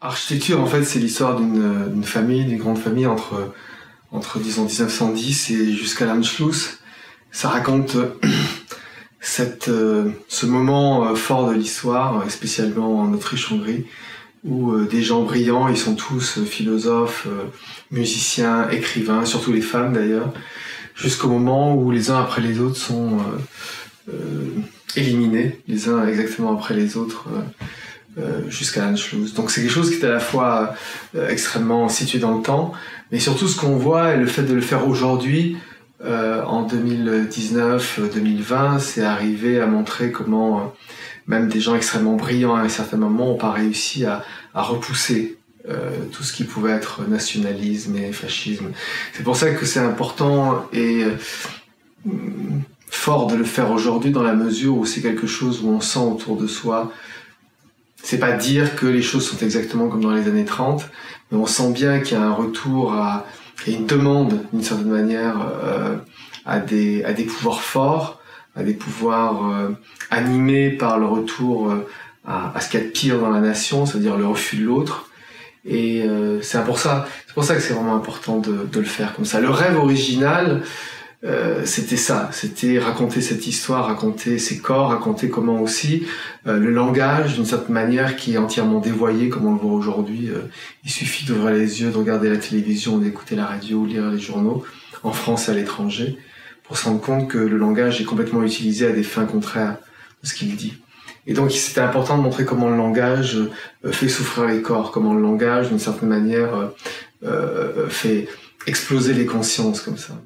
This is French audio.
Architecture, en fait, c'est l'histoire d'une famille, d'une grande famille entre disons 1910 et jusqu'à l'Anschluss. Ça raconte ce moment fort de l'histoire, spécialement en Autriche-Hongrie, où des gens brillants, ils sont tous philosophes, musiciens, écrivains, surtout les femmes d'ailleurs, jusqu'au moment où les uns après les autres sont éliminés, les uns exactement après les autres, jusqu'à l'Anschluss. Donc c'est quelque chose qui est à la fois extrêmement situé dans le temps, mais surtout ce qu'on voit et le fait de le faire aujourd'hui, en 2019-2020, c'est arriver à montrer comment même des gens extrêmement brillants à un certain moment n'ont pas réussi à repousser tout ce qui pouvait être nationalisme et fascisme. C'est pour ça que c'est important et fort de le faire aujourd'hui, dans la mesure où c'est quelque chose où on sent autour de soi. C'est pas dire que les choses sont exactement comme dans les années 30, mais on sent bien qu'il y a un retour il y a une demande, d'une certaine manière, à des pouvoirs forts, à des pouvoirs animés par le retour à ce qu'il y a de pire dans la nation, c'est-à-dire le refus de l'autre. Et c'est pour ça que c'est vraiment important de le faire comme ça. Le rêve original, c'était ça, c'était raconter cette histoire, raconter ces corps, raconter comment aussi le langage, d'une certaine manière, qui est entièrement dévoyé, comme on le voit aujourd'hui. Il suffit d'ouvrir les yeux, de regarder la télévision, d'écouter la radio, lire les journaux, en France et à l'étranger, pour se rendre compte que le langage est complètement utilisé à des fins contraires de ce qu'il dit. Et donc c'était important de montrer comment le langage fait souffrir les corps, comment le langage, d'une certaine manière, fait exploser les consciences comme ça.